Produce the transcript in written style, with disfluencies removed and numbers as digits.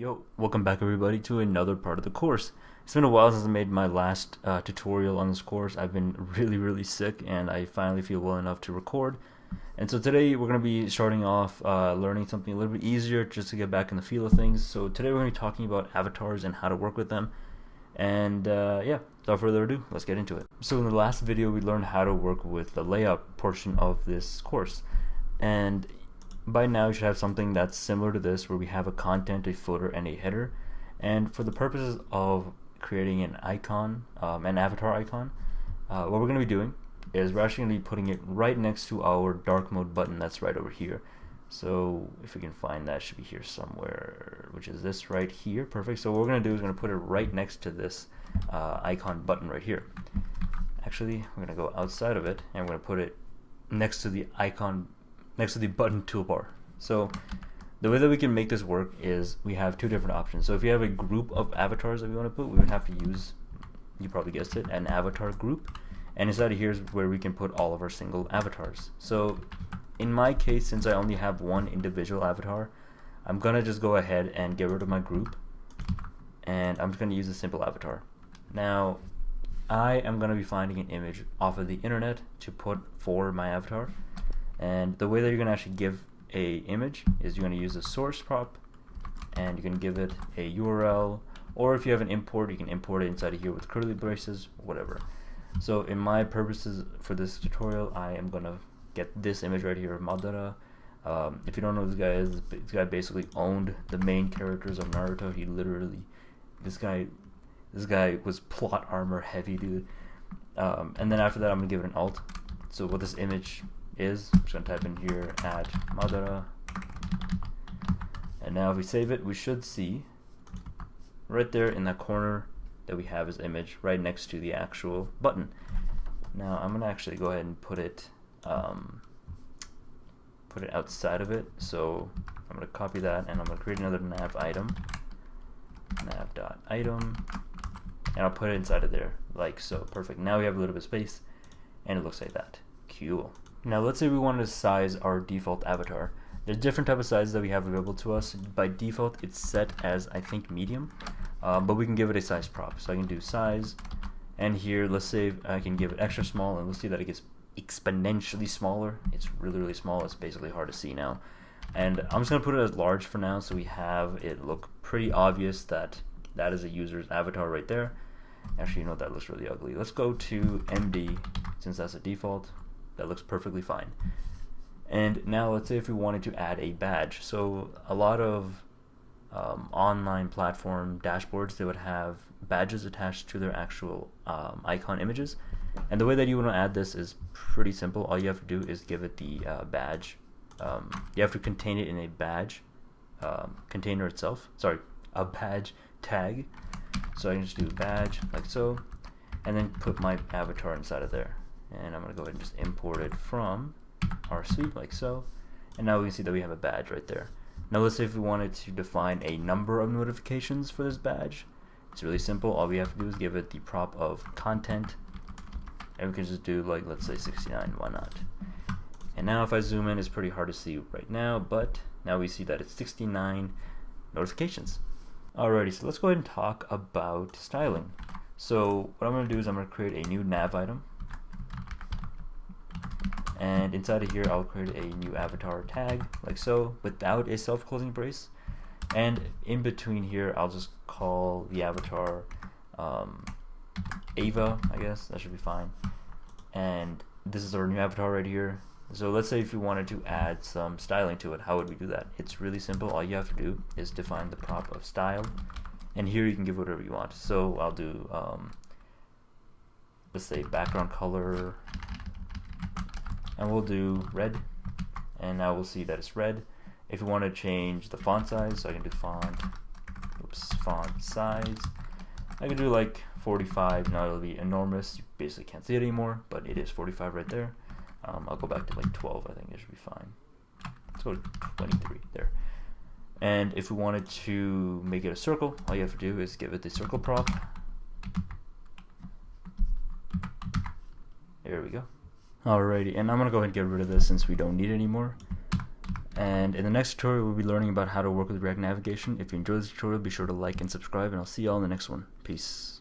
Yo, welcome back everybody to another part of the course. It's been a while since I made my last tutorial on this course. I've been really sick and I finally feel well enough to record. And so today we're going to be starting off learning something a little bit easier just to get back in the feel of things. So today we're going to be talking about avatars and how to work with them. And yeah, without further ado, let's get into it. So in the last video we learned how to work with the layout portion of this course. And by now you should have something that's similar to this, where we have a content, a footer, and a header. And for the purposes of creating an icon, an avatar icon, what we're going to be doing is we're actually going to be putting it right next to our dark mode button that's right over here. So if we can find that, it should be here somewhere, which is this right here. Perfect. So what we're going to do is we're going to put it right next to this icon button right here. Actually, we're going to go outside of it and we're going to put it next to the icon, next to the button toolbar. So the way that we can make this work is we have two different options. So if you have a group of avatars that we want to put, we would have to use, you probably guessed it, an avatar group. And inside of here is where we can put all of our single avatars. So in my case, since I only have one individual avatar, I'm gonna just go ahead and get rid of my group, and I'm just gonna use a simple avatar. Now I am gonna be finding an image off of the internet to put for my avatar. And the way that you're going to actually give a image is you're going to use a source prop, and you can give it a URL, or if you have an import, you can import it inside of here with curly braces, whatever. So in my purposes for this tutorial, I am going to get this image right here of Madara. If you don't know who this guy is, this guy basically owned the main characters of Naruto. He literally, this guy was plot armor heavy, dude. And then after that, I'm going to give it an alt. So what this image is, I'm just going to type in here at Madara, and now if we save it, we should see right there in that corner that we have his image right next to the actual button. Now I'm going to actually go ahead and put it outside of it. So I'm going to copy that and I'm going to create another nav item, nav.item, and I'll put it inside of there like so. Perfect. Now we have a little bit of space and it looks like that. Cool. Now let's say we want to size our default avatar. There's different type of sizes that we have available to us. By default it's set as, I think, medium, but we can give it a size prop. So I can do size, and here let's say I can give it extra small, and we'll see that it gets exponentially smaller. It's really small. It's basically hard to see now, and I'm just gonna put it as large for now, so we have it look pretty obvious that that is a user's avatar right there. Actually, you know, that looks really ugly. Let's go to MD, since that's a default. That looks perfectly fine. And now let's say if we wanted to add a badge. So a lot of online platform dashboards, they would have badges attached to their actual icon images. And the way that you want to add this is pretty simple. All you have to do is give it the badge. You have to contain it in a badge container itself. Sorry, a badge tag. So I can just do badge like so, and then put my avatar inside of there. And I'm going to go ahead and just import it from our suite like so. And now we can see that we have a badge right there. Now let's say if we wanted to define a number of notifications for this badge. It's really simple. All we have to do is give it the prop of content. And we can just do, like, let's say 69, why not? And now if I zoom in, it's pretty hard to see right now, but now we see that it's 69 notifications. Alrighty, so let's go ahead and talk about styling. So what I'm going to do is I'm going to create a new nav item. And inside of here, I'll create a new avatar tag, like so, without a self-closing brace. And in between here, I'll just call the avatar Ava, I guess. That should be fine. And this is our new avatar right here. So let's say if you wanted to add some styling to it, how would we do that? It's really simple. All you have to do is define the prop of style. And here you can give whatever you want. So I'll do, let's say background color, and we'll do red, and now we'll see that it's red. If you want to change the font size, so I can do font size, I can do like 45. Now it'll be enormous, you basically can't see it anymore, but it is 45 right there. I'll go back to like 12, I think it should be fine. Let's go to 23 there. And if we wanted to make it a circle, all you have to do is give it the circle prop. There we go. Alrighty, and I'm gonna go ahead and get rid of this since we don't need it anymore. And in the next tutorial, we'll be learning about how to work with React navigation. If you enjoyed this tutorial, be sure to like and subscribe, and I'll see y'all in the next one. Peace.